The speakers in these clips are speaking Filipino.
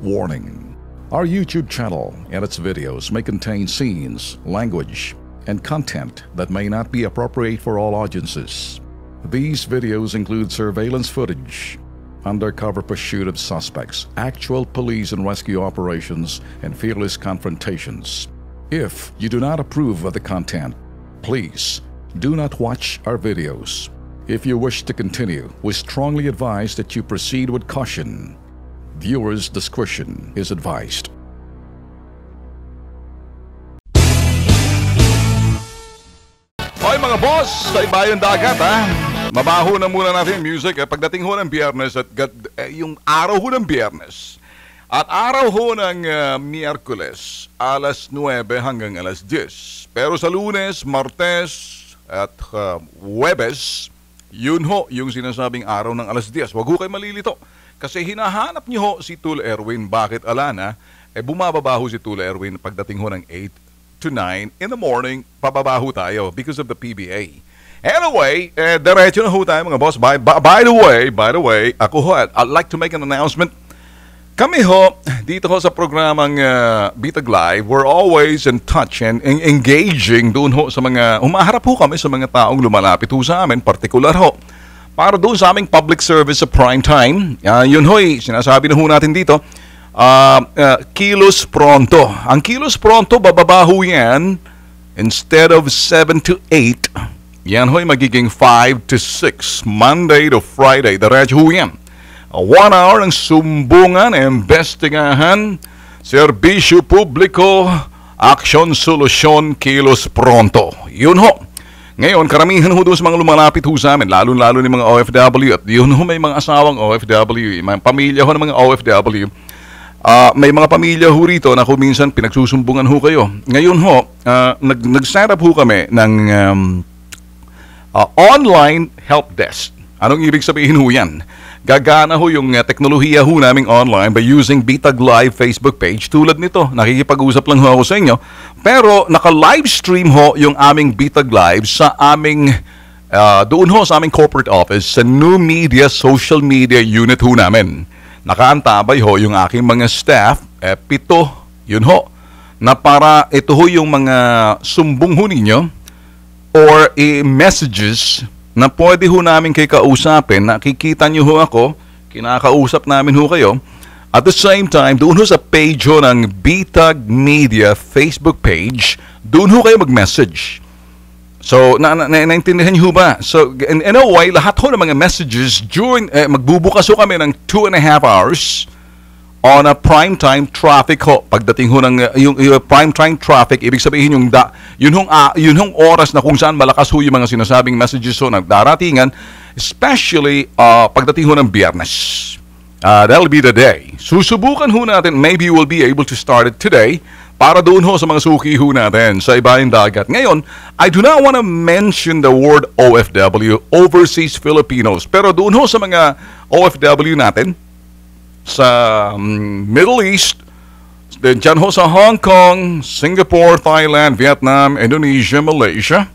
Warning. Our YouTube channel and its videos may contain scenes, language, and content that may not be appropriate for all audiences. These videos include surveillance footage, undercover pursuit of suspects, actual police and rescue operations, and fearless confrontations. If you do not approve of the content, please do not watch our videos. If you wish to continue, we strongly advise that you proceed with caution. Viewers' discretion is advised. Hoy mga boss, sa ibayong dagat ha. Mabaho na muna natin yung music pagdating ho ng Biyernes at yung araw ho ng Biyernes. At araw ho ng Miyerkules, alas 9 hanggang alas 10. Pero sa Lunes, Martes at Huwebes, yun ho yung sinasabing araw ng alas 10. Huwag ho kayo malilito. Kasi hinahanap niyo ho si Tul Erwin. Bakit Alana? Bumababa ho si Tul Erwin pagdating ho ng 8 to 9 in the morning. Pababa ho tayo because of the PBA. Anyway, diretso na ho tayo mga boss. By the way, ako ho, I'd like to make an announcement. Kami ho, dito ho sa programang Bitag Live, we're always in touch and engaging doon ho sa mga, humaharap ho kami sa mga taong lumalapit ho sa amin, particular ho. Para doon sa aming public service sa prime time, yun ho'y sinasabi na ho natin dito, kilos pronto. Ang kilos pronto, bababa ho yan, instead of 7 to 8, yan ho'y magiging 5 to 6, Monday to Friday, diretso ho yan. 1 hour ng sumbungan, investigahan, serbisyo publiko, aksyon, solusyon, kilos pronto. Yun ho. Ngayon, karamihan ho doon sa mga lumalapit ho sa amin, lalo-lalo ni mga OFW, at yun ho may mga asawang OFW, may pamilya ho ng mga OFW. May mga pamilya ho rito na kung minsan pinagsusumbungan ho kayo. Ngayon ho, nag-set up ho kami ng online help desk. Anong ibig sabihin ho yan? Gagana ho yung teknolohiya ho naming online by using Bitag Live Facebook page. Tulad nito, nakikipag-usap lang ho ako sa inyo. Pero naka-livestream ho yung aming Bitag Live sa aming, doon ho sa aming corporate office, sa New Media Social Media Unit ho namin. Nakaantabay ho yung aking mga staff, 7, yun ho, na para ito ho yung mga sumbong ho ninyo or messages na pwede ho namin kayo kausapin, nakikita nyo ho ako, kinakausap namin ho kayo. At the same time, doon ho sa page ho ng Bitag Media Facebook page, doon ho kayo mag-message. So, naintindihan nyo ho ba? So, in a way, lahat ho ng mga messages during, magbubukas ho kami ng 2.5 hours on a prime time traffic ho. Pagdating ho ng yung prime time traffic, ibig sabihin yung yun hong oras na kung saan malakas ho yung mga sinasabing messages ho na daratingan, especially pagdating ho ng Biyernes. That'll be the day. Susubukan ho natin, maybe we'll be able to start it today para doon ho sa mga suki ho natin sa ibayong dagat. Ngayon, I do not want to mention the word OFW, Overseas Filipinos, pero doon ho sa mga OFW natin, sa Middle East, dyan ho sa Hong Kong, Singapore, Thailand, Vietnam, Indonesia, Malaysia,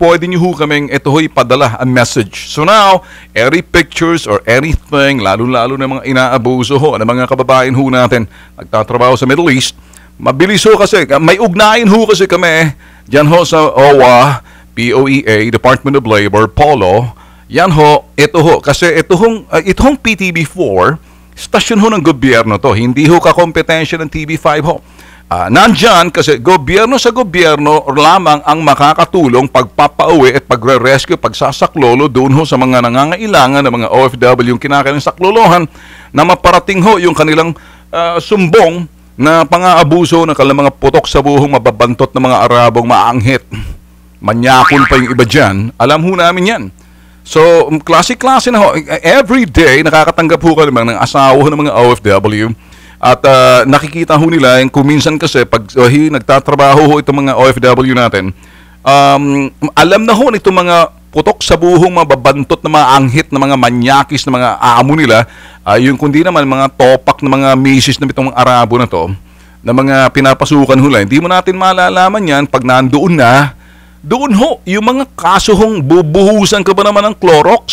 pwede nyo ho kaming ito ho'y padala a message. So now, any pictures or anything, lalo-lalo na mga inaabuso ho, na mga kababayan ho natin, nagtatrabaho sa Middle East, mabilis ho kasi, may ugnayan ho kasi kami, dyan ho sa OWA, POEA, Department of Labor, POLO, yan ho, ito ho, kasi ito hong PTB4, stasyon ho ng gobyerno to. Hindi ho kakompetensya ng TV5 ho. Nandyan kasi gobyerno sa gobyerno lamang ang makakatulong pagpapauwi at pagre-rescue, pagsasaklolo doon ho sa mga nangangailangan ng mga OFW yung kinakailangang saklolohan na maparating ho yung kanilang sumbong na pang-aabuso ng kanilang mga putok sa buhong mababantot ng mga Arabong maanghit. Manyakol pa yung iba dyan. Alam ho namin yan. So, klase-klase na ho. Every day, nakakatanggap ho kami ng asawa ng mga OFW. At nakikita ho nila, kung minsan kasi, pag nagtatrabaho ho itong mga OFW natin, alam na ho nitong mga putok sa buhong mababantot na mga anghit na mga manyakis na mga amo nila, yung kundi naman mga topak na mga misis na itong mga Arabo na to, na mga pinapasukan ho lang. Hindi mo natin malalaman yan pag nandoon na. Doon ho, yung mga kaso hong bubuhusan ka ba naman ng Clorox?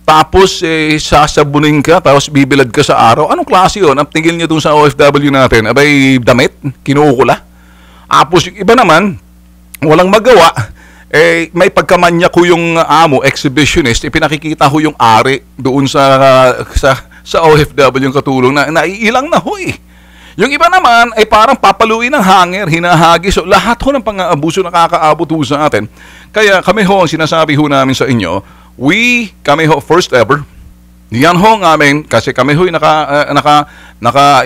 tapos sasabunin ka, tapos bibilad ka sa araw. Anong klase yun? Ang tingil niyo dun sa OFW natin, abay damit, kinukula. Tapos yung iba naman, walang magawa, may pagkamanya ko yung amo, exhibitionist, ipinakikita ko yung ari doon sa OFW yung katulong na naiilang na ho eh. Yung iba naman ay parang papaluin ng hanger, hinahagi. So lahat ho ng pang-aabuso nakakaabot ho sa atin. Kaya kami ho, ang sinasabi ho namin sa inyo, kami ho, first ever, yan ho ng amin, kasi kami ho'y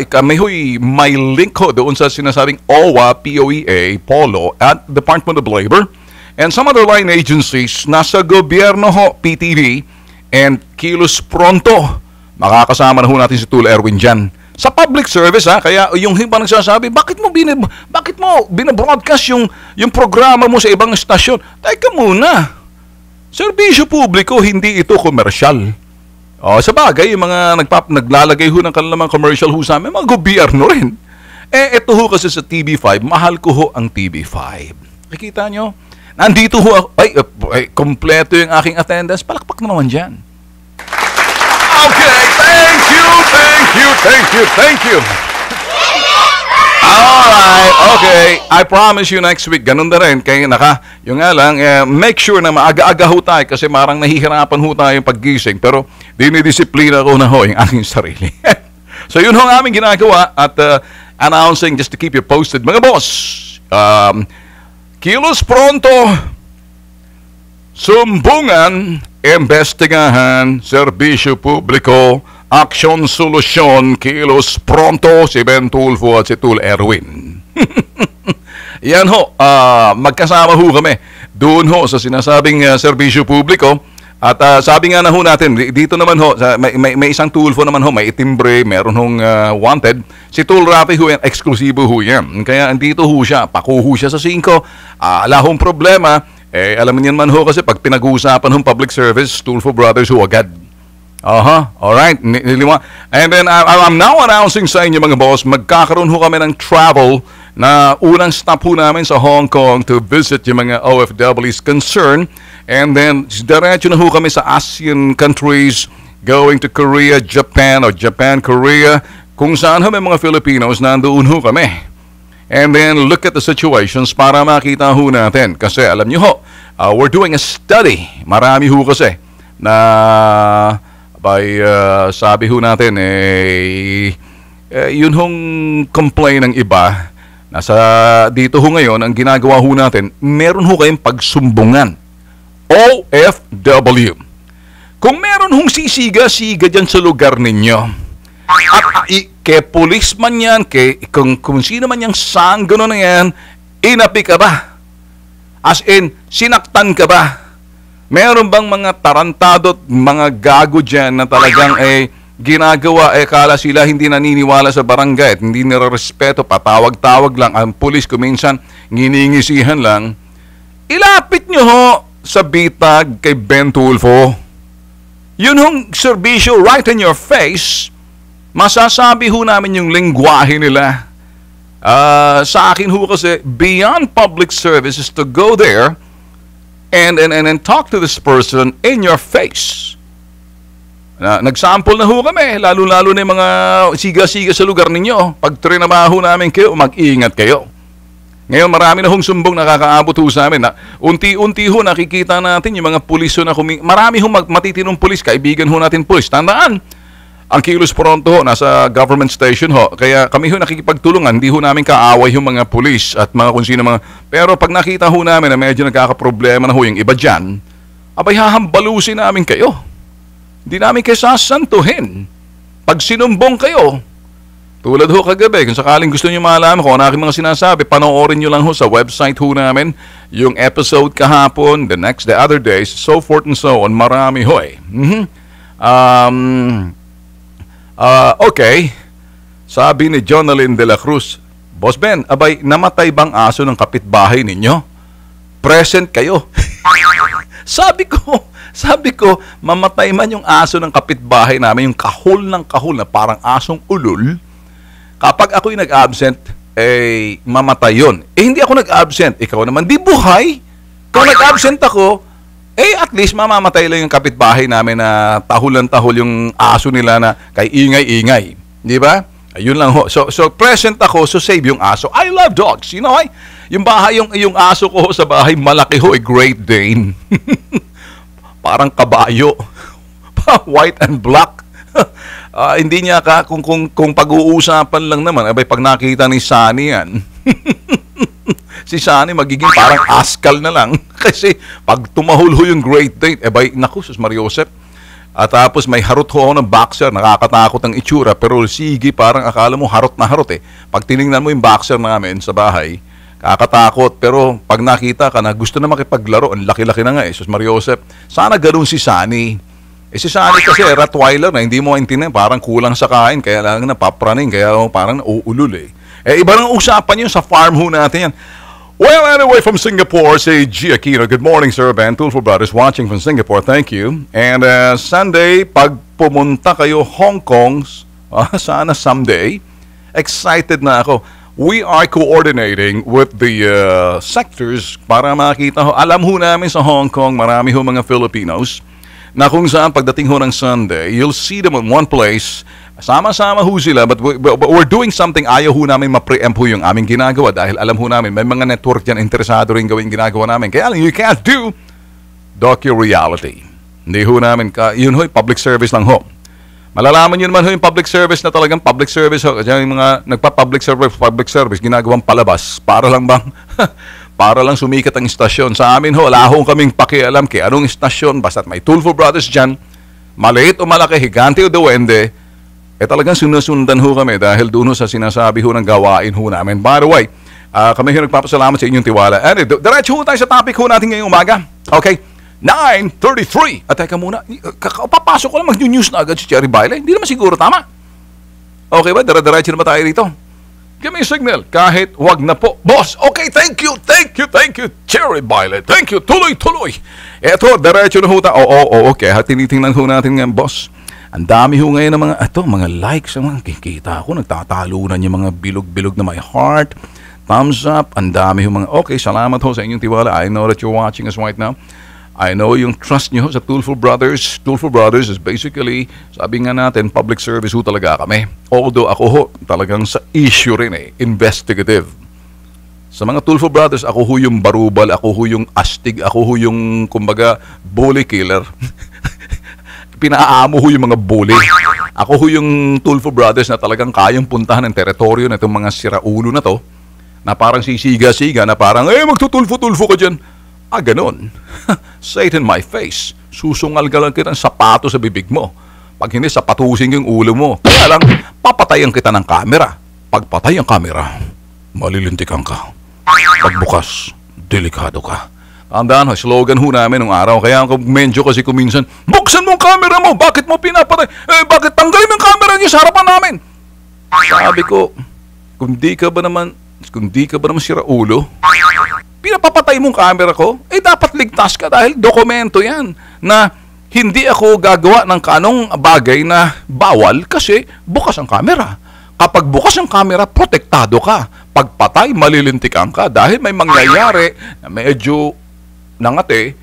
kami ho'y may link ho doon sa sinasabing OWA, POEA, POLO, at Department of Labor, and some other line agencies, nasa gobyerno ho, PTV, and Kilos Pronto. Makakasama na ho natin si Tul Erwin dyan. Sa public service ha, kaya yung iba nagsasabi, bakit mo binabroadcast yung programa mo sa ibang estasyon? Teka muna, serbisyo publiko, hindi ito komersyal. Sa bagay, yung mga naglalagay ho ng kanilang commercial ho sa amin, mga gobyerno rin. Ito ho kasi sa TV5, mahal ko ho ang TV5. Nakikita nyo? Nandito ho, kompleto yung aking attendance, palakpak naman dyan. Okay, thank you. Alright, okay. I promise you next week, ganun na rin. Kaya yung nga lang, make sure na maaga-aga ho tayo kasi marang nahihirapan ho tayo yung paggising. Pero dinidisiplina ko na ho yung aking sarili. So yun ho ang aming ginagawa at announcing just to keep you posted. Mga boss, Kilos Pronto, sumbungan, investigahan, serbisyo publiko, aksyon, solusyon, Kilos Pronto, si Ben Tulfo at si Tul Erwin. Yan ho, magkasama ho kami doon ho sa sinasabing serbisyo publiko. At sabi nga na ho natin, dito naman ho, may isang Tulfo naman ho, may itimbre, meron hong wanted. Si Tul Rafi ho yan, eksklusibo ho yan. Kaya andito ho siya, pakuho siya sa 5. Ala hong problema, alam niyan man ho kasi pag pinag-uusapan hong public service, Tulfo Brothers ho agad. Alright. And then I'm now announcing sa inyo mga boss, magkakaroon ho kami ng travel na unang stop ho namin sa Hong Kong to visit yung mga OFWs concerned. And then diretso na ho kami sa ASEAN countries, going to Korea, Japan, or Japan, Korea, kung saan ho may mga Filipinos, nandoon ho kami. And then look at the situations para makita ho natin. Kasi alam nyo ho, we're doing a study. Marami ho kasi na sabi ho natin, yun hong complain ng iba. Dito ho ngayon, ang ginagawa ho natin, meron ho kayong pagsumbungan. OFW. Kung meron hong sisiga-siga dyan sa lugar ninyo, at kay police man yan, kung sino man yung sanggono na yan, inapi ka ba? As in, sinaktan ka ba? Meron bang mga tarantado at mga gago dyan na talagang ginagawa, kala sila hindi naniniwala sa barangay at hindi nire-respeto, patawag-tawag lang, ang pulis kuminsan nginingisihan lang, ilapit nyo ho sa bitag kay Ben Tulfo. Yun hong serbisyo right in your face, masasabi ho namin yung lingwahe nila. Sa akin ho kasi, beyond public service is to go there and talk to this person in your face. Nagsample na ho kami, lalo-lalo na yung mga siga-siga sa lugar ninyo. Pag trinabaho namin kayo, mag-iingat kayo. Ngayon, marami na hong sumbong nakakaabot ho sa amin. Unti-unti ho nakikita natin yung mga pulis ho na marami ho matitinong pulis, kaibigan ho natin pulis. Tandaan, ang Kilos Pronto ho, nasa government station ho. Kaya kami ho nakikipagtulungan, hindi ho namin kaaway yung mga pulis at mga kung sino mga. Pero pag nakita ho namin na medyo nagkakaproblema na ho yung iba dyan, abay hahambalusin namin kayo. Hindi namin kayo sasantuhin. Pag sinumbong kayo, tulad ho kagabi, kung sakaling gusto nyo malaman kung ano aking mga sinasabi, panoorin nyo lang ho sa website ho namin, yung episode kahapon, the other days, so forth and so on, marami ho eh. Okay, sabi ni Jonalyn de la Cruz, Boss Ben, abay, namatay bang aso ng kapitbahay ninyo? Present kayo. Sabi ko, mamatay man yung aso ng kapitbahay namin, yung kahol ng kahol na parang asong ulol, kapag ako'y nag-absent, mamatay yun. Hindi ako nag-absent. Ikaw naman, di buhay. Kung nag-absent ako, eh at least mamamatay lang yung kapitbahay namin na tahol yung aso nila na kay ingay-ingay. Di ba? Ayun lang ho. So present ako, so save yung aso. I love dogs. You know, yung bahay, yung aso ko sa bahay, malaki ho, Great Dane. Parang kabayo. White and black. Hindi niya kung pag-uusapan lang naman, abay pag nakita ni Sunny yan, si Sunny magiging parang askal na lang. Kasi pag tumahol ho yung Great Dane, abay, naku, sus Mariosep. At tapos may harot ho ako ng boxer, nakakatakot ang itsura, pero sige, parang akala mo harot na harot eh. Pag tinignan mo yung boxer namin sa bahay, kakatakot, pero pag nakita ka na gusto na makipaglaro, ang laki-laki na nga eh, sus Mariosep. Sana ganoon si Sunny. Si Sunny kasi Rottweiler na hindi mo intindihan, parang kulang sa kain, kaya lang napapraning, kaya parang nauulol eh. Iba nang usapan yun sa farm ho natin yan. Well, anyway, from Singapore, si G. Aquino. Good morning, sir. Ben Tulfo Brothers watching from Singapore. Thank you. And Sunday, pag pumunta kayo Hong Kong, sana someday, excited na ako. We are coordinating with the sectors para makita ho. Alam ho namin sa Hong Kong, marami ho mga Filipinos na kung saan pagdating ho ng Sunday, you'll see them in one place. Sama-sama ho sila, but we're doing something. Ayaw ho namin ma-preempt ho yung aming ginagawa dahil alam ho namin, may mga network dyan interesado rin gawin ginagawa namin. Kaya you can't do docu-reality. Hindi ho namin, yun ho, public service lang ho. Malalaman nyo naman ho yung public service na talagang public service ho. Kasi yung mga nagpa-public service, ginagawang palabas. Para lang bang, para lang sumikat ang istasyon. Sa amin ho, wala ho kaming pakialam kay anong istasyon, basta't may Tulfo Brothers dyan, maliit o malaki, higante o duwende, talagang sinusundan ho kami dahil doon ho sa sinasabi ho ng gawain ho namin. By the way, kami ho nagpapasalamat sa inyong tiwala. And diretso ho tayo sa topic ho natin ngayong umaga. Okay, 9:33. At teka muna, papasok ko lang mag-news na agad si Cherry Baile. Hindi naman siguro tama. Okay ba? Diretso naman tayo dito. Give me a signal. Kahit wag na po. Boss, okay, thank you, Cherry Baile. Thank you, tuloy. Eto, diretso na ho tayo. Okay. Tinitingnan ho natin nga, boss. Ang dami ho ngayon ng mga likes, mga kikita ako, nagtatalunan yung mga bilog-bilog na my heart, thumbs up, ang dami ho mga, okay, salamat ho sa inyong tiwala. I know that you're watching us right now. I know yung trust nyo sa Tulfo Brothers. Tulfo Brothers is basically, sabi nga natin, public service ho talaga kami. Although ako ho, talagang sa issue rin eh, investigative. Sa mga Tulfo Brothers, ako ho yung barubal, ako ho yung astig, ako ho yung, kumbaga, bully killer. Pinaamo ho yung mga bully. Ako ho yung Tulfo Brothers na talagang kayang puntahan ng teritoryo na itong mga siraulo na to, na parang sisiga-siga, na parang, magtutulfo-tulfo ka dyan. Ganon. Say it in my face. Susungal ka lang kita ng sapato sa bibig mo. Pag hindi, sapatusin yung ulo mo. Kaya lang, papatayan kita ng kamera. Pagpatay ang kamera, malilintikan ka. Pagbukas, delikado ka. Tandaan ho, slogan ho namin nung araw. Kaya ako medyo kasi kuminsan, buksan mo ang camera mo, bakit mo pinapatay? Bakit tanggalin mo ang camera niyo sa harapan namin? Sabi ko, kung di ka ba naman sira ulo, pinapapatay mo ang camera ko, dapat ligtas ka dahil dokumento yan na hindi ako gagawa ng kanong bagay na bawal kasi bukas ang camera. Kapag bukas ang camera, protektado ka. Pagpatay, malilintikan ka dahil may mangyayari na medyo nangating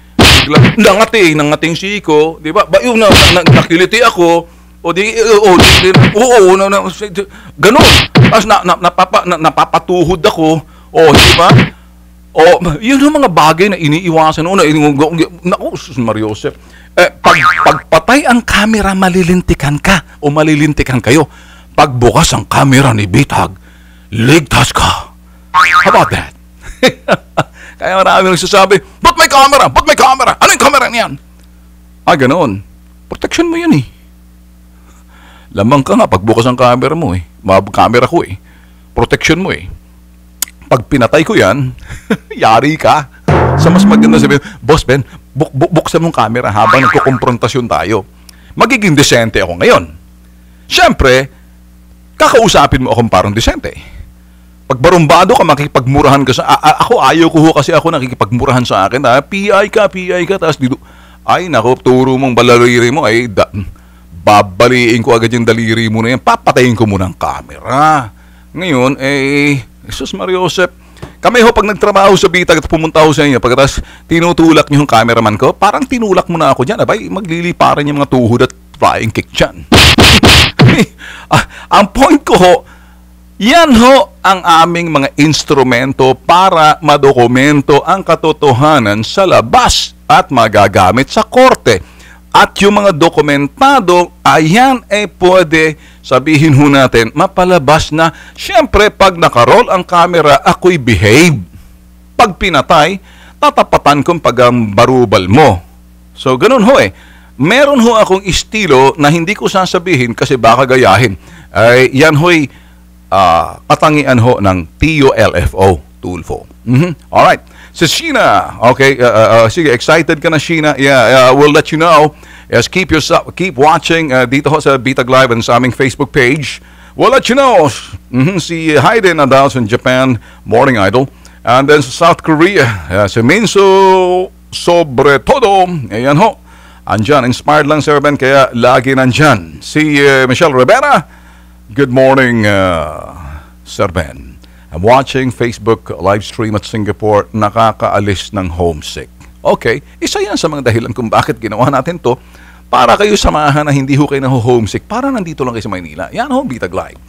siko, di ba? Yung nakiliti ako, ganun. Tapos napapatuhod ako, di ba? Yun yung mga bagay na iniiwasan. Naku, Mariosep. Pagpatay ang camera, malilintikan ka o malilintikan kayo. Pagbukas ang camera ni Bitag, ligtas ka. How about that? Kaya marami nagsasabi, ba't may camera? Ba't may camera? Ano yung camera niyan? Ganoon. Protection mo yun eh. Lamang ka nga pagbukas ang camera mo eh. Camera ko eh. Protection mo eh. Pag pinatay ko yan, yari ka. Sa mas maganda sabihin, Boss Ben, buksan mong camera habang nagkukomprontasyon tayo. Magiging desente ako ngayon. Siyempre, kakausapin mo akong parang desente. Pag barumbado ka, makikipagmurahan ka sa... Ako, ayaw ko ho kasi ako nakikipagmurahan sa akin. PI ka, tapos dito... Ay, naku, turo mong balaliri mo, babaliin ko agad yung daliri mo na yan. Papatayin ko muna ang camera. Ngayon, Jesus Mariosep, Kami ho, pag nagtrabaho sa Bitag at pumunta ho sa inyo, pagkatapos tinutulak niyo yung cameraman ko, parang tinulak mo na ako dyan. Abay, magliliparan yung mga tuhod at flying kick dyan. Ang point ko ho, yan ho ang aming mga instrumento para madokumento ang katotohanan sa labas at magagamit sa korte. At yung mga dokumentado, ayan pwede sabihin ho natin, mapalabas na, syempre pag nakaroll ang camera, ako'y behave. Pag pinatay, tatapatan kong pagbarubal mo. So, ganun ho Meron ho akong estilo na hindi ko sasabihin kasi baka gayahin. Yan ho'y katangian ho ng TULFO, Tulfo. Alright. Si Sheena, okay, sige, excited ka na, Sheena. Yeah, we'll let you know. Yes, keep watching dito ho sa Bitag Live and sa aming Facebook page. We'll let you know. Si Hayden Adals in Japan, Morning Idol. And then sa South Korea, si Minso Sobre Todo. Ayan ho. Andyan, inspired lang Sir Ben, kaya lagi nandyan. Si Michelle Rivera, good morning, Sir Ben. I'm watching Facebook live stream at Singapore, nakakaalis ng homesick. Okay, isa yan sa mga dahilan kung bakit ginawa natin to para kayo samahan na hindi ho kayo na homesick, para nandito lang kayo sa Maynila. Yan ho, Bitag Live.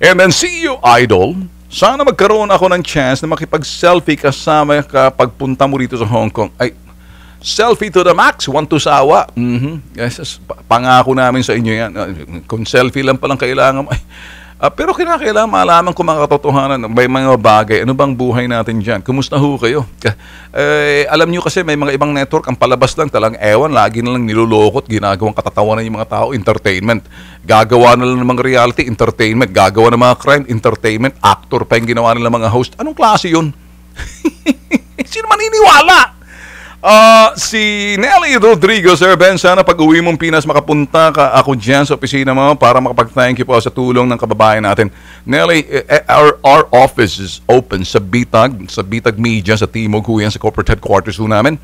And then see you, Idol. Sana magkaroon ako ng chance na makipag-selfie kasama pagpunta mo rito sa Hong Kong. Ay, selfie to the max, want to sawa. Yes, pangako namin sa inyo yan. Kung selfie lang palang kailangan mo. Pero kinakailangan malaman ko mga katotohanan, may mga bagay, ano bang buhay natin dyan? Kumusta ho kayo? Alam nyo kasi may mga ibang network, ang palabas lang talang ewan, lagi na lang nilulokot, ginagawang katatawanan yung mga tao, entertainment. Gagawa na lang ng mga reality, entertainment. Gagawa ng mga crime, entertainment. Actor pa yung ginawa nila mga host. Anong klase yun? Sino maniniwala? Si Nelly Rodrigo, Sir Ben, sana pag uwi mong Pinas makapunta ka ako dyan sa opisina mo para makapag-thank you po sa tulong ng kababayan natin. Nelly, our office is open sa Bitag Media, sa Timog Huyan, sa corporate headquarters ho namin.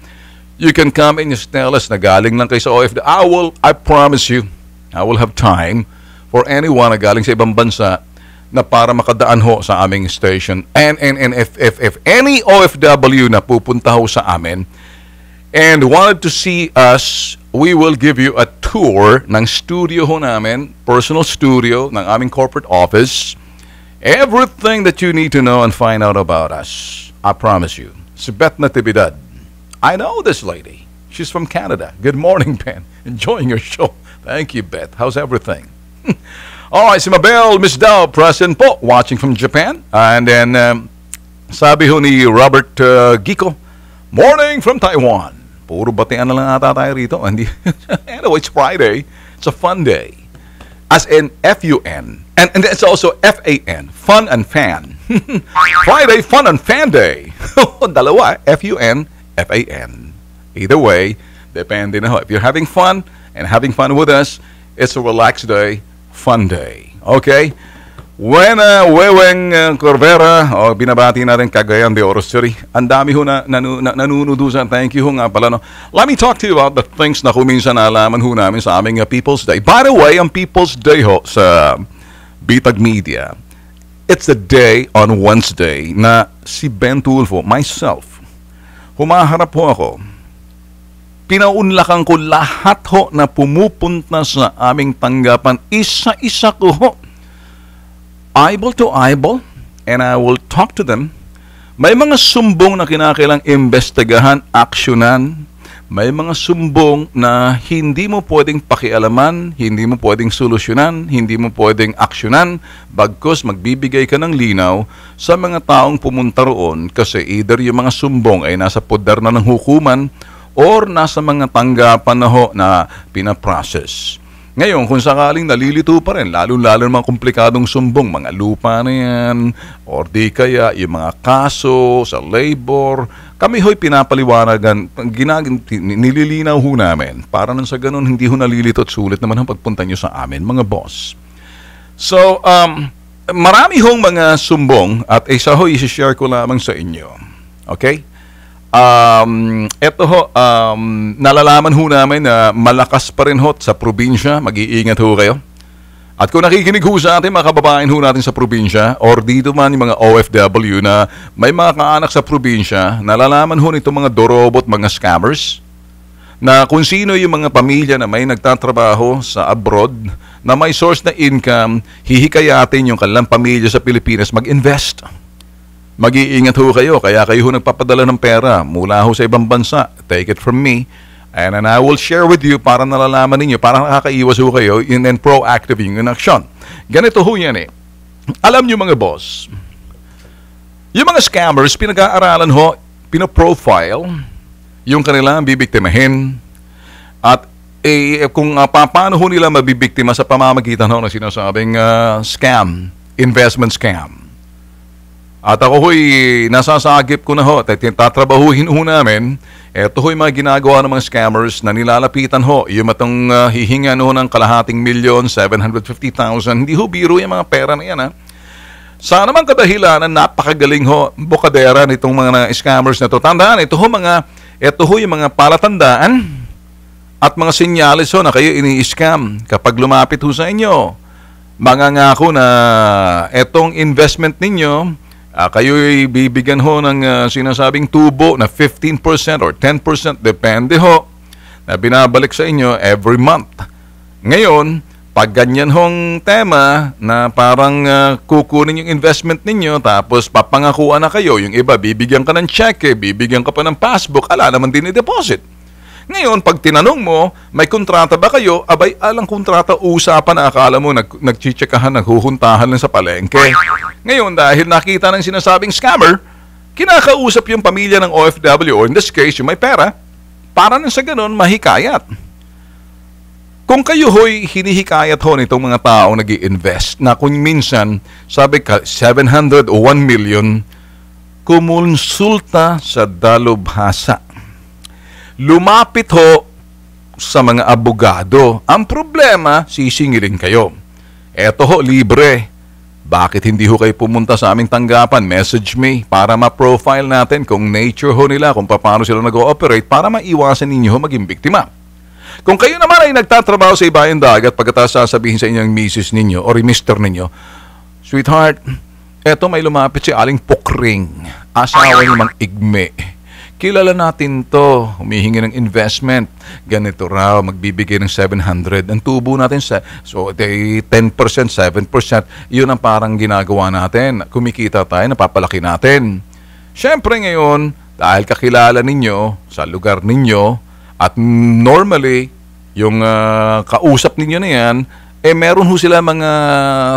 You can come and just tell us na galing lang kayo sa OFW. I promise you, I will have time for anyone na galing sa ibang bansa na para makadaan ho sa aming station. And if any OFW na pupunta ho sa amin, and wanted to see us, we will give you a tour ng studio ho namin, personal studio ng aming corporate office. Everything that you need to know and find out about us. I promise you. Si Beth Natividad. I know this lady. She's from Canada. Good morning, Ben. Enjoying your show. Thank you, Beth. How's everything? All right, si Mabel Miss Dao, present po, watching from Japan. And then, sabi ho ni Robert Giko, morning from Taiwan. Puro batian na lang ata tayo rito. Anyway, it's Friday. It's a fun day. As in F-U-N. And it's also F-A-N. Fun and fan. Friday, fun and fan day. Dalawa. F-U-N, F-A-N. Either way, depende na ho. If you're having fun and having fun with us, it's a relaxed day, fun day. Okay? Weweng Corvera, binabati natin Cagayan de Oro City. Ang dami ho na nanunudusan. Thank you ho nga pala. No? Let me talk to you about the things na kuminsan nalaman ho namin sa aming People's Day. By the way, ang People's Day ho sa Bitag Media, it's a day on Wednesday na si Ben Tulfo, myself, humaharap ho ako. Pinaunlakan ko lahat ho na pumupunta sa aming tanggapan. Isa-isa ko ho. Eyeball to eyeball, and I will talk to them. May mga sumbong na kinakailang imbestigahan, aksyonan. May mga sumbong na hindi mo pwedeng pakialaman, hindi mo pwedeng solusyonan, hindi mo pwedeng aksyonan, bagkus magbibigay ka ng linaw sa mga taong pumunta roon kasi either yung mga sumbong ay nasa poder na ng hukuman or nasa mga tanggapan na ho na pinaprocess. Ngayon, kung sakaling nalilito pa rin, lalo-lalo ng mga komplikadong sumbong, mga lupa na yan, or di kaya yung mga kaso sa labor, kami ho'y pinapaliwanagan, nililinaw ho namin, para nang sa ganun, hindi ho nalilito at sulit naman ang pagpunta nyo sa amin, mga boss. So, marami hong mga sumbong, at isa ho, isi-share ko lamang sa inyo. Okay? Ito ho, nalalaman ho namin na malakas pa rin ho sa probinsya, mag-iingat ho kayo. At kung nakikinig ho sa atin, mga kababayan ho natin sa probinsya, or dito man yung mga OFW na may mga kaanak sa probinsya, nalalaman ho nito mga dorobot, mga scammers, na kung sino yung mga pamilya na may nagtatrabaho sa abroad, na may source na income, hihikayatin yung kanilang pamilya sa Pilipinas mag-invest. Mag-iingat ho kayo, kaya kayo ho nagpapadala ng pera mula ho sa ibang bansa. Take it from me. And I will share with you para nalalaman ninyo, para nakakaiwas ho kayo and proactive yung action. Ganito ho yan eh. Alam nyo mga boss, yung mga scammers, pinag-aaralan ho, pinoprofile yung kanilang bibiktimahin at kung paano ho nila mabibiktima sa pamamagitan ho na sinasabing scam, investment scam. At ako ho'y nasasagip ko na ho, tatrabahuhin ho namin. Ito ho'y mga ginagawa ng mga scammers na nilalapitan ho. Yung matong hihingan ho ng kalahating milyon, 750,000. Hindi ho biro yung mga pera na yan ha. Sa naman kadahilanan, napakagaling ho, bukadera nitong mga scammers na to. Tandaan, ito ho yung mga palatandaan at mga sinyalis ho na kayo ini-scam kapag lumapit ho sa inyo. Mangangako na etong investment ninyo, kayo'y bibigyan ho ng sinasabing tubo na 15% or 10%, depende ho, na binabalik sa inyo every month. Ngayon, pag ganyan hong tema na parang kukunin yung investment ninyo tapos papangakuan na kayo, yung iba bibigyan ka ng cheque, bibigyan ka pa ng passbook, ala naman din i-deposit. Ngayon, pag tinanong mo, may kontrata ba kayo? Abay, alang kontrata, usapan na akala mo, nagchichekahan, naghuhuntahan lang sa palengke. Ngayon, dahil nakita ng sinasabing scammer, kinakausap yung pamilya ng OFW, or in this case, yung may pera, para nang sa ganun, mahikayat. Kung kayo ho'y hinihikayat ho nitong mga taong nag-i-invest, na kung minsan, sabi ka, 700 o 1 million, kumonsulta sa dalubhasa. Lumapit ho sa mga abogado. Ang problema, sisingilin kayo. Eto ho, libre. Bakit hindi ho kayo pumunta sa aming tanggapan? Message me para ma-profile natin kung nature ho nila, kung paano sila nag-ooperate para maiwasan ninyo ho maging biktima. Kung kayo naman ay nagtatrabaho sa ibayang dagat, pagkatapos sasabihin sa inyong misis ninyo o mister ninyo, sweetheart, eto may lumapit si Aling Pukring, asawa niyo mang Igme. Kilala natin to, humihingi ng investment. Ganito raw, magbibigay ng 700. Ang tubo natin, so 10%, 7%, yun ang parang ginagawa natin. Kumikita tayo, napapalaki natin. Siyempre ngayon, dahil kakilala ninyo sa lugar ninyo, at normally, yung kausap ninyo na yan, meron ho sila mga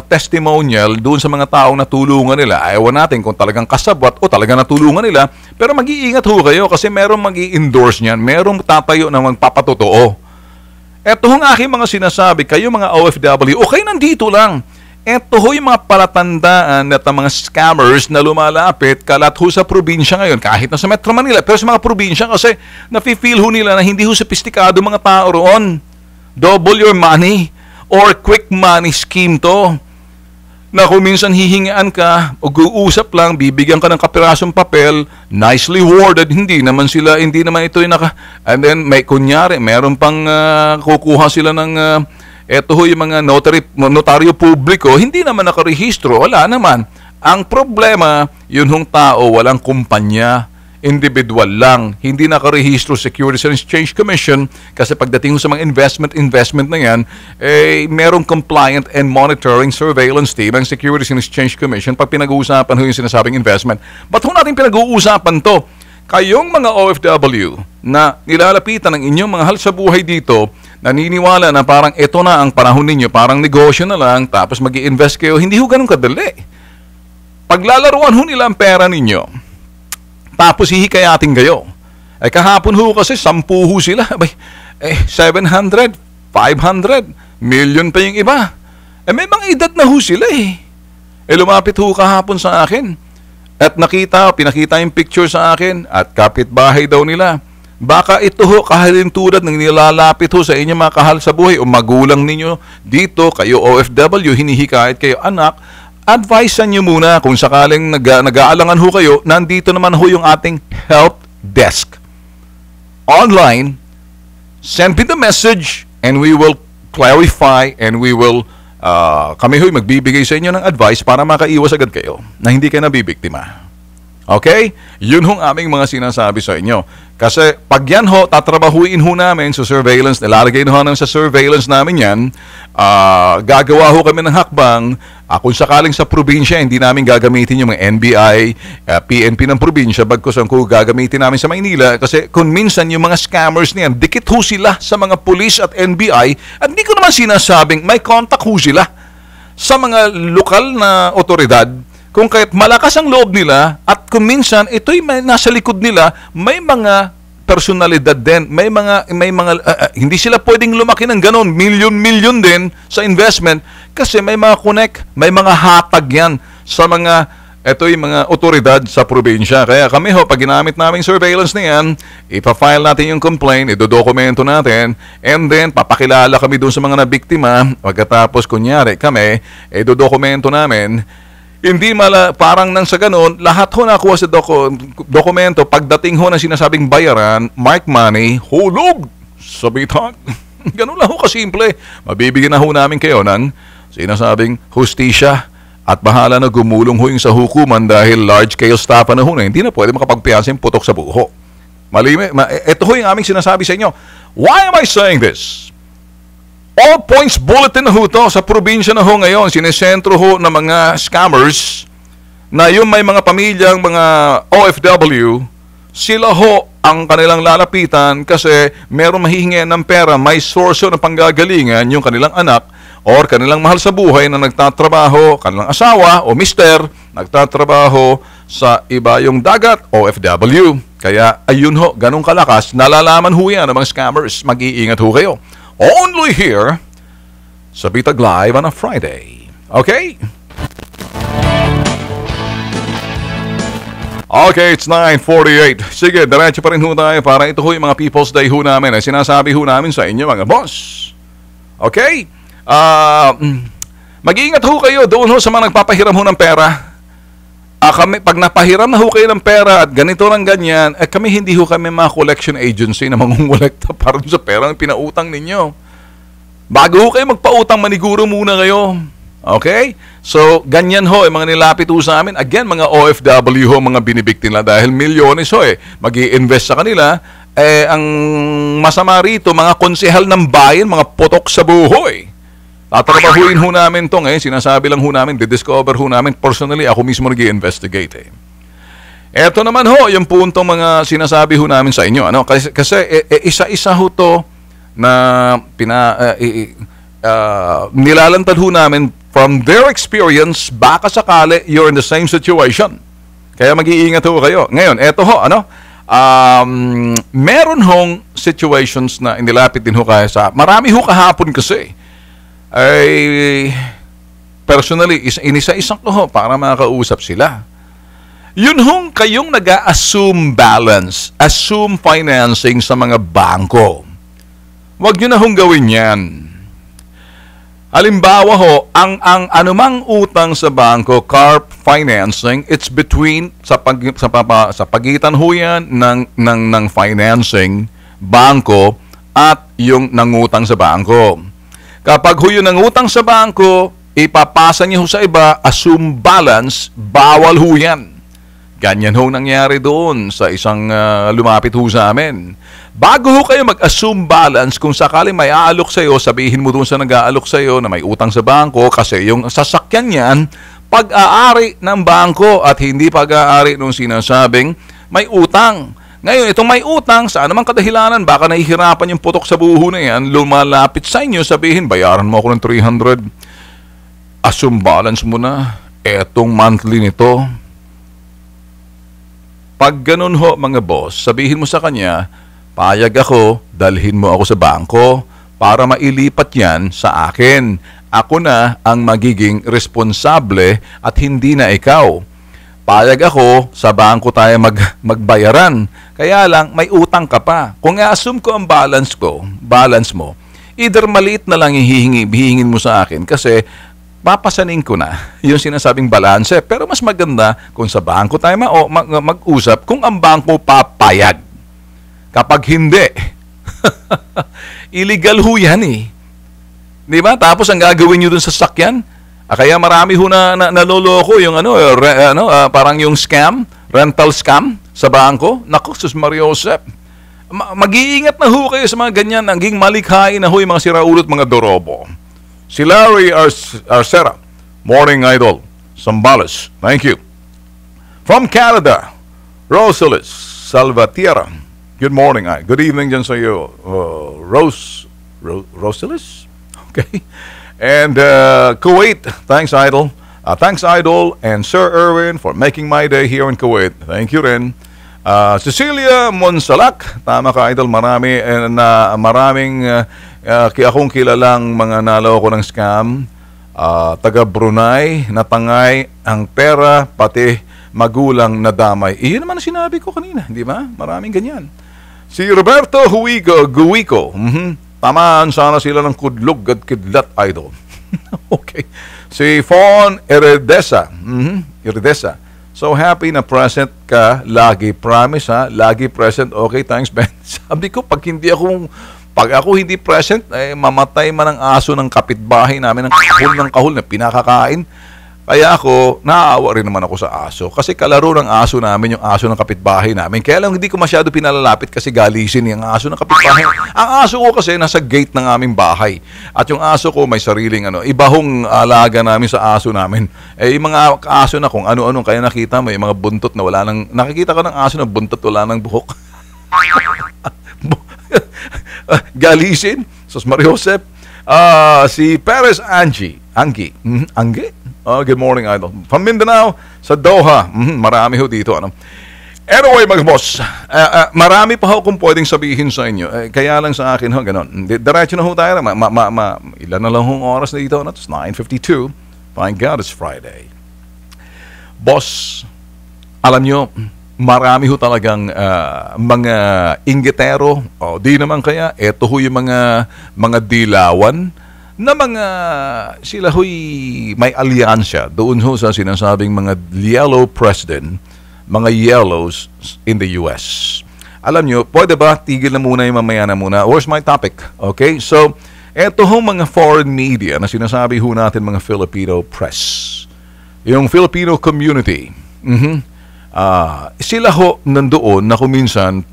testimonial doon sa mga taong natulungan nila. Ayaw natin kung talagang kasabwat o talagang natulungan nila. Pero mag-iingat ho kayo kasi merong mag-i-endorse niyan. Merong tatayo na magpapatotoo. Eto hong aking mga sinasabi, kayo mga OFW, okay, nandito lang. Eto ho yung mga palatandaan at mga scammers na lumalapit kalat ho sa probinsya ngayon. Kahit na sa Metro Manila, pero sa mga probinsya kasi nafe-feel ho nila na hindi ho sophisticado mga tao roon. Double your money. Or quick money scheme to, na kung minsan hihingaan ka, o uusap lang, bibigyan ka ng kapirasong papel, nicely worded, hindi naman ito yung and then may kunyari, meron pang kukuha sila ng, eto ho yung mga notaryo publiko, hindi naman nakarehistro, wala naman. Ang problema, yun hong tao, walang kumpanya, individual lang, hindi nakarehistro Securities and Exchange Commission kasi pagdating sa mga investment na yan, merong compliant and monitoring surveillance team ang Securities and Exchange Commission pag pinag-uusapan ho yung sinasabing investment. Ba't ho natin pinag-uusapan to? Kayong mga OFW na nilalapitan ng inyong mga hal sa buhay dito, naniniwala na parang ito na ang panahon ninyo, parang negosyo na lang, tapos mag-i-invest kayo, hindi ho ganun kadali. Paglalaruan ho nila ang pera ninyo, tapos hihikayatin kayo. Kahapon ho kasi 10 ho sila. 700, 500, million pa yung iba. May mga edad na ho sila lumapit ho kahapon sa akin. At pinakita yung picture sa akin at kapitbahay daw nila. Baka ito ho kahalintulad ng nilalapit ho sa inyong mga kahal sa buhay o magulang ninyo dito, kayo OFW, hinihikayat kayo, anak, advisean nyo muna kung sakaling nag-aalangan ho kayo, nandito naman ho yung ating help desk. Online, send me the message and we will clarify and we will kami ho'y magbibigay sa inyo ng advice para makaiwas agad kayo na hindi kayo nabibiktima. Okay? Yun hong aming mga sinasabi sa inyo. Kasi pag yan ho, tatrabahuin ho namin sa surveillance, nilalagay ho namin sa surveillance namin yan, gagawa ho kami ng hakbang, kung sakaling sa probinsya, hindi namin gagamitin yung mga NBI, PNP ng probinsya, bagkus ang gagamitin namin sa Maynila, kasi kung minsan yung mga scammers niyan, dikit ho sila sa mga police at NBI, at hindi ko naman sinasabing may contact ho sila sa mga lokal na otoridad. Kung kaya't malakas ang loob nila at kung minsan ito'y nasa likod nila, may mga personalidad din, may mga hindi sila pwedeng lumaki ng ganon, milyon-milyon din sa investment kasi may mga connect, may mga hatag yan sa mga mga otoridad sa probinsya. Kaya kami ho, pag ginamit namin surveillance na yan, ipafile natin yung complaint, idodokumento natin, and then papakilala kami doon sa mga nabiktima. Pagkatapos kunyari kami, idodokumento namin. Hindi parang nang sa ganun, lahat ho nakuha sa dokumento, pagdating ho ng sinasabing bayaran, mark money, hulog sa bitag. Ganun lang ho kasimple. Mabibigyan na ho namin kayo ng sinasabing hustisya at bahala na gumulong ho yung sa hukuman dahil large-scale staff na ho na hindi na pwede makapagpiyansa yung putok sa buho. Ito ho yung aming sinasabi sa inyo. Why am I saying this? All points bulletin na ho to sa probinsya na ho ngayon. Sinesentro ho ng mga scammers na yung may mga pamilyang mga OFW, sila ho ang kanilang lalapitan kasi meron mahihingian ng pera, may source ng panggagalingan yung kanilang anak or kanilang mahal sa buhay na nagtatrabaho, kanilang asawa o mister, nagtatrabaho sa iba yung dagat, OFW. Kaya ayun ho, ganun kalakas, nalalaman ho yan ng mga scammers. Mag-iingat ho kayo. Only here sa Bitag Live on a Friday. Okay? Okay, it's 9:48. Sige, diretso pa rin ho tayo para ito ho yung mga People's Day ho namin. Sinasabi ho namin sa inyo mga boss. Okay? Mag-iingat ho kayo doon ho sa mga nagpapahiram ho ng pera. Kami, pag napahiram na ho kayo ng pera at ganito lang ganyan, kami hindi ho kami mga collection agency na mangungulekta para sa pera na pinautang ninyo. Bago ho kayo magpautang, maniguro muna kayo. Okay? So, ganyan ho, mga nilapit ho sa amin. Again, mga OFW ho, mga binibiktin nila dahil milyones ho mag-i-invest sa kanila. Ang masama rito, mga konsehal ng bayan, mga putok sa buho tatrabahuin ho namin ito ngayon. Sinasabi lang ho namin, didiscover ho namin. Personally, ako mismo nag-i-investigate Eto naman ho, yung puntong mga sinasabi ho namin sa inyo. Kasi isa-isa ho to na nilalantad ho namin from their experience, baka sakali you're in the same situation. Kaya mag-iingat ho kayo. Ngayon, eto ho, meron hong situations na inilapit din ho kaya sa, marami ho kahapon kasi, ay personally, inisa-isang ko ho para makausap sila. Yun hong kayong nag-assume balance, assume financing sa mga bangko. Huwag nyo na hong gawin yan. Halimbawa ho, ang anumang utang sa bangko, car financing, it's between sa pagitan ho yan ng financing, bangko, at yung nangutang sa bangko. Kapag ho yung nangutang sa bangko, ipapasa niyo ho sa iba, assume balance, bawal ho yan. Ganyan ho nangyari doon sa isang lumapit ho sa amin. Bago ho kayo mag-assume balance, kung sakaling may aalok sa iyo, sabihin mo doon sa nag-aalok sa iyo na may utang sa bangko kasi yung sasakyan niyan, pag-aari ng bangko at hindi pag-aari nung sinasabing may utang. Ngayon, itong may utang, sa anumang kadahilanan, baka nahihirapan yung putok sa buho na yan, lumalapit sa inyo, sabihin, bayaran mo ako ng 300, assume balance mo na, etong monthly nito. Pag ganun ho, mga boss, sabihin mo sa kanya, payag ako, dalhin mo ako sa bangko para mailipat yan sa akin. Ako na ang magiging responsable at hindi na ikaw. Payag ako, sa bangko tayo magbayaran. Kaya lang, may utang ka pa. Kung i-assume ko ang balance mo, either maliit na lang hihingin mo sa akin kasi papasanin ko na yung sinasabing balanse. Pero mas maganda kung sa bangko tayo mag-usap kung ang bangko papayag. Kapag hindi, illegal ho yan Di ba? Tapos ang gagawin nyo dun sa sakyan, kaya marami ho na naloloko yung parang yung scam, rental scam sa bangko. Naku, sus Mariosep. Mag-iingat na ho kayo sa mga ganyan. Naging malikhain na ho yung mga siraulot, mga dorobo. Si Larry Arcera, Morning Idol, Zambales. Thank you. From Canada, Rosalis Salvatierra. Good morning. Good evening dyan sa iyo. Rosalis? Okay. And Kuwait, thanks Idol. Thanks Idol and Sir Erwin for making my day here in Kuwait. Thank you rin. Cecilia Monsalak, tama ka Idol, maraming akong kilalang mga naloko ng scam, taga Brunei, natangay ang pera, pati magulang na damay. Iyon naman ang sinabi ko kanina, di ba? Maraming ganyan. Si Roberto Guico, tamaan sana sila ng kudlog at kidlat Idol. Okay. Si Fawn Iridesa, so happy na present ka lagi. Promise ha, lagi present. Okay, thanks Ben. Sabi ko, pag ako hindi present, mamatay man ang aso ng kapitbahay namin ng kahul na pinakakain. Kaya ako, naaawa rin naman ako sa aso. Kasi kalaro ng aso namin, yung aso ng kapitbahay namin. Kaya lang hindi ko masyado pinalalapit kasi galisin yung aso ng kapitbahay. Ang aso ko kasi nasa gate ng aming bahay. At yung aso ko may sariling ibahong alaga namin sa aso namin. Yung mga aso na kung ano-ano, kaya nakita mo, yung mga buntot na wala nang, nakikita ko ng aso na buntot wala nang buhok. Galisin, Sus Mariosep. Si Perez Angie. Good morning, Idol. From Mindanao, sa Doha. Marami ho dito. Anyway, mga boss, marami pa ho kung pwedeng sabihin sa inyo. Kaya lang sa akin ho, ganon. Diretso na ho tayo. Ilan na lang hong oras na dito. It's 9:52. Thank God it's Friday. Boss, alam nyo, marami ho talagang mga inggitero. Di naman kaya, eto ho yung mga dilawan na sila ho'y may alyansya doon ho sa sinasabing mga yellow president, mga yellows in the US. Alam nyo, pwede ba tigil na muna yung mamaya na muna? Where's my topic? Okay, so eto ho mga foreign media na sinasabi ho natin mga Filipino press. Yung Filipino community. Sila ho nandoon na kuminsan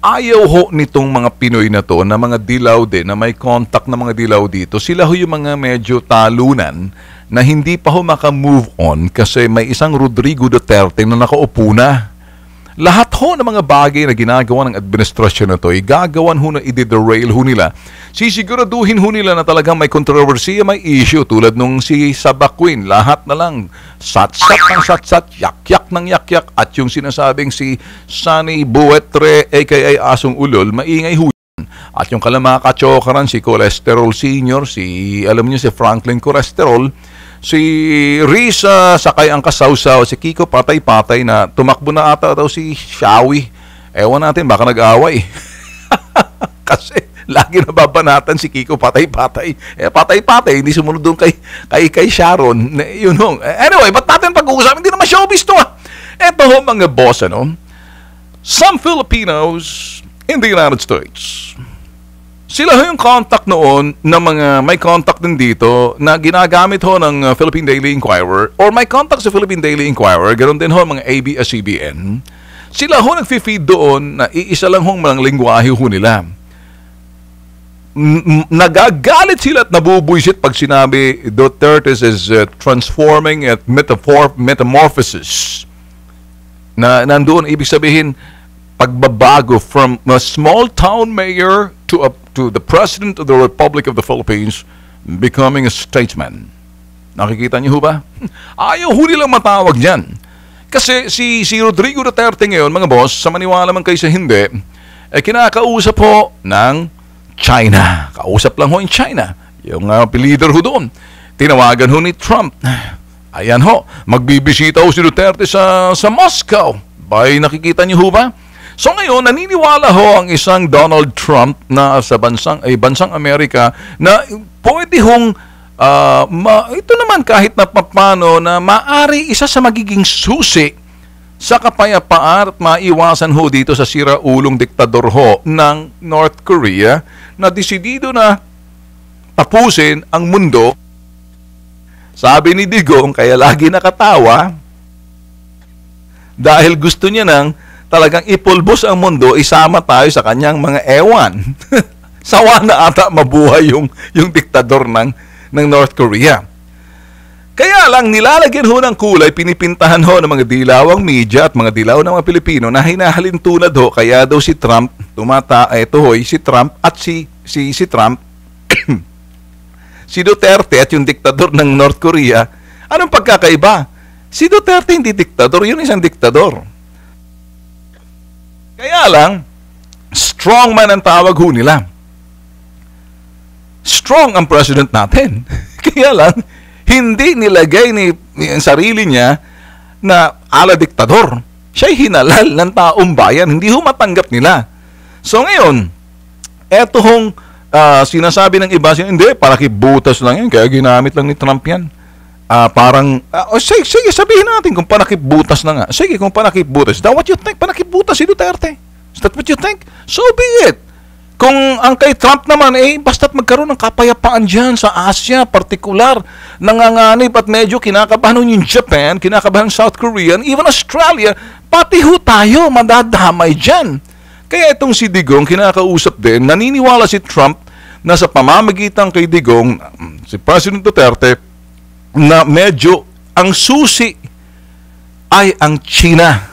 ayaw ho nitong mga Pinoy na to, na mga dilaw din, na may contact na mga dilaw dito, sila ho yung mga medyo talunan na hindi pa ho maka-move on kasi may isang Rodrigo Duterte na nakaupo na. Lahat ho ng mga bagay na ginagawa ng administrasyon na to, gagawan ho na i-derail ho nila. Sisiguraduhin ho nila na talagang may controversy, may issue tulad nung si Sabaquin. Lahat na lang, sat-sat ng sat-sat, yak-yak ng yak-yak. At yung sinasabing si Sunny Buetre, aka Asong Ulol, maingay ho yan. At yung kalamaka-chokaran, si Cholesterol Senior, alam niyo si Franklin Cholesterol, si Risa, sakay ang kasawsaw, si Kiko patay-patay na tumakbo na ata daw si Shawi. Ewan natin, baka nag-away. Kasi lagi nababanatan si Kiko patay-patay. Patay-patay, hindi sumunod doon kay Sharon. Yun ho. Anyway, ba't natin pag-uusap? Hindi naman showbiz to Eto ho mga boss, some Filipinos in the United States, sila ho yung contact noon na mga may contact din dito na ginagamit ho ng Philippine Daily Inquirer or may contact sa Philippine Daily Inquirer, ganoon din ho mga ABS-CBN. Sila ho nag-feed doon na iisa lang hong mga lingwahe ho nila. Nagagalit sila at nabubuisit pag sinabi Duterte is transforming at metamorphosis. Na nandoon, ibig sabihin, pagbabago from a small town mayor to the President of the Republic of the Philippines becoming a statesman. Nakikita niyo ba? Ayaw ho nilang matawag dyan. Kasi si Rodrigo Duterte ngayon, mga boss, sa maniwala man kayo sa hindi, kinakausap ho ng China. Kausap lang ho in China. Yung leader ho doon. Tinawagan ho ni Trump. Ayan ho, magbibisita ho si Duterte sa Moscow. Bay, nakikita niyo ho ba? So ngayon, naniniwala ho ang isang Donald Trump na sa bansang Amerika na pwede hong ito naman kahit na papano na maari isa sa magiging susi sa kapayapaan at maiwasan ho dito sa siraulong diktador ho ng North Korea na desidido na tapusin ang mundo. Sabi ni Digong, kaya lagi nakatawa, dahil gusto niya nang talagang ipulbos ang mundo, isama tayo sa kanyang mga ewan. Sawa na ata mabuhay yung diktador ng North Korea. Kaya lang nilalagyan ho ng kulay, pinipintahan ho ng mga dilawang media at mga dilaw ng mga Pilipino na hinahalin tulad ho, kaya daw si Trump, si Trump at si Trump, si Duterte at yung diktador ng North Korea, anong pagkakaiba? Si Duterte hindi diktador, yun isang diktador. Kaya lang, strongman ang tawag ho nila. Strong ang president natin. Kaya lang, hindi nilagay ang sarili niya na ala diktador. Siya'y hinalal ng taong bayan. Hindi ho matanggap nila. So ngayon, eto hong sinasabi ng iba, hindi, para kibutas lang yan. Kaya ginamit lang ni Trump yan. Sige, sabihin natin kung panakibutas na nga. Sige, kung panakibutas. Is that what you think? Panakibutas si Duterte. Is that what you think? So be it. Kung ang kay Trump naman, basta't magkaroon ng kapayapaan dyan sa Asia, partikular, nanganganib at medyo kinakabahan yung Japan, kinakabahan South Korea, even Australia, pati ho tayo, madadamay dyan. Kaya itong si Digong, kinakausap din, naniniwala si Trump na sa pamamagitan kay Digong, si President Duterte, na medyo ang susi ay ang China.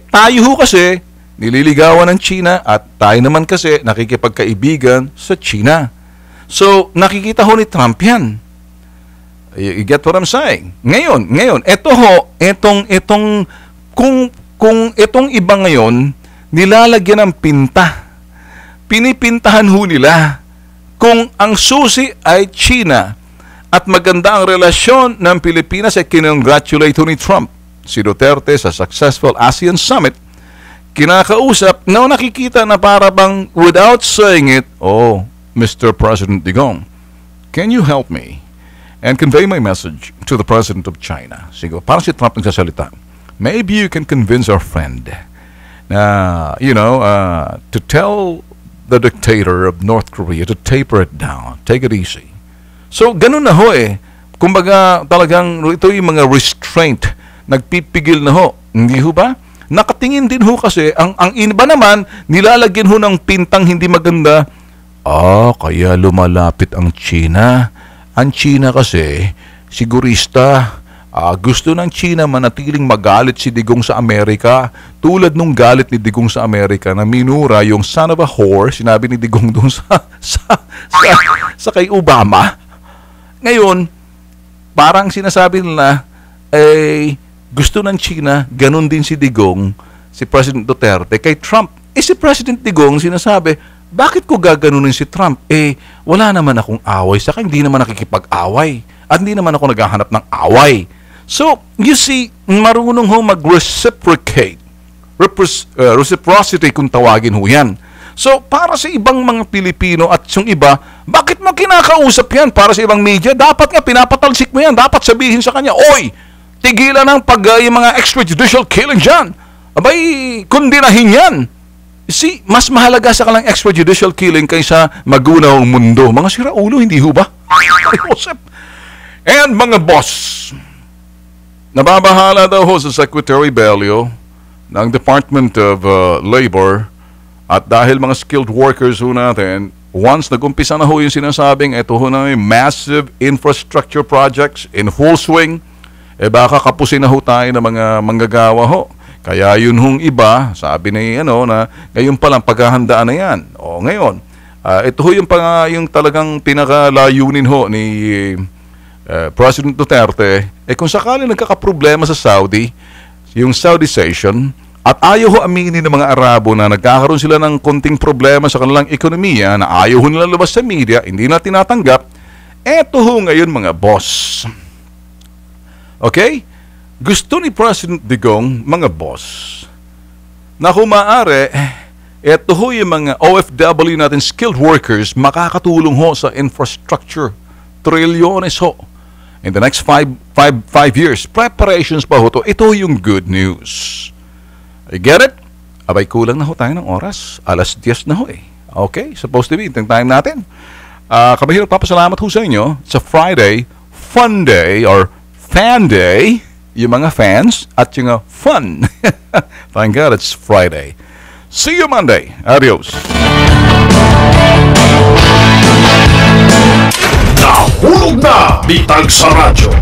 Tayo ho kasi, nililigawan ng China at tayo naman kasi nakikipagkaibigan sa China. So, nakikita ho ni Trump yan. You get what I'm saying? Ngayon, kung itong iba ngayon, nilalagyan ng pinta. Pinipintahan ho nila kung ang susi ay China at maganda ang relasyon ng Pilipinas ay kinongratulate ho ni Trump si Duterte sa successful ASEAN Summit. Kinakausap na nakikita na para bang without saying it, Mr. President Digong, can you help me and convey my message to the President of China? Siguro, parang si Trump nagsasalita. Maybe you can convince our friend na, to tell the dictator of North Korea to taper it down, take it easy. So, ganun na ho Kumbaga, talagang ito yung mga restraint, nagpipigil na ho. Hindi ho ba? Nakatingin din ho kasi, ang iba naman, nilalagyan ho ng pintang hindi maganda. Kaya lumalapit ang China. Ang China kasi, sigurista, gusto ng China manatiling magalit si Digong sa Amerika, tulad nung galit ni Digong sa Amerika na minura yung son of a whore, sinabi ni Digong doon sa kay Obama. Ngayon, parang sinasabi nila, gusto ng China, ganun din si Digong, si President Duterte, kay Trump. Si President Digong sinasabi, bakit ko gaganunin si Trump? Wala naman akong away, saka hindi naman nakikipag-away. At hindi naman ako naghahanap ng away. So, you see, marunong ho mag-reciprocate. Reciprocity kung tawagin ho yan. So, para sa ibang mga Pilipino at yung iba, bakit mo kinakausap yan? Para sa ibang media, dapat nga pinapatalsik mo yan. Dapat sabihin sa kanya, oy, tigilan ng yung mga extrajudicial killing dyan. Abay, kundinahin yan. See, mas mahalaga sa kalang extrajudicial killing kaysa magunaw ang mundo. Mga siraulo, hindi ho ba? And mga boss, nababahala daw ho sa Secretary Bello ng Department of Labor at dahil mga skilled workers ho natin, once nag-umpisa na ho yung sinasabing ito ho na yung massive infrastructure projects in full swing, baka kapusin na ho tayo ng mga manggagawa ho. Kaya yun hong iba, sabi na na ngayon pa lang paghahandaan na yan. Ngayon, ito ho yung talagang pinakalayunin ho ni President Duterte, kung sakali nagkakaproblema sa Saudi, yung Saudization, at ayaw ho aminin ng mga Arabo na nagkakaroon sila ng konting problema sa kanilang ekonomiya, na ayaw ho nila labas sa media, hindi na tinatanggap, eto ho ngayon mga boss. Okay? Gusto ni President Digong, mga boss, na kung maaari, eto ho yung mga OFW natin, skilled workers, makakatulong ho sa infrastructure. Trilyones ho. in the next 5 years. Preparations pa ho to. Ito yung good news. I get it? Abay, kulang na ho tayo ng oras. 10:00 na ho eh. Okay, supposed to be. Itong time natin. Kabahiro, papasalamat ho sa inyo. It's a Friday, fun day, or fan day. Yung mga fans at yung fun. Thank God it's Friday. See you Monday. Adios. Nahulog na bitag sa radyo.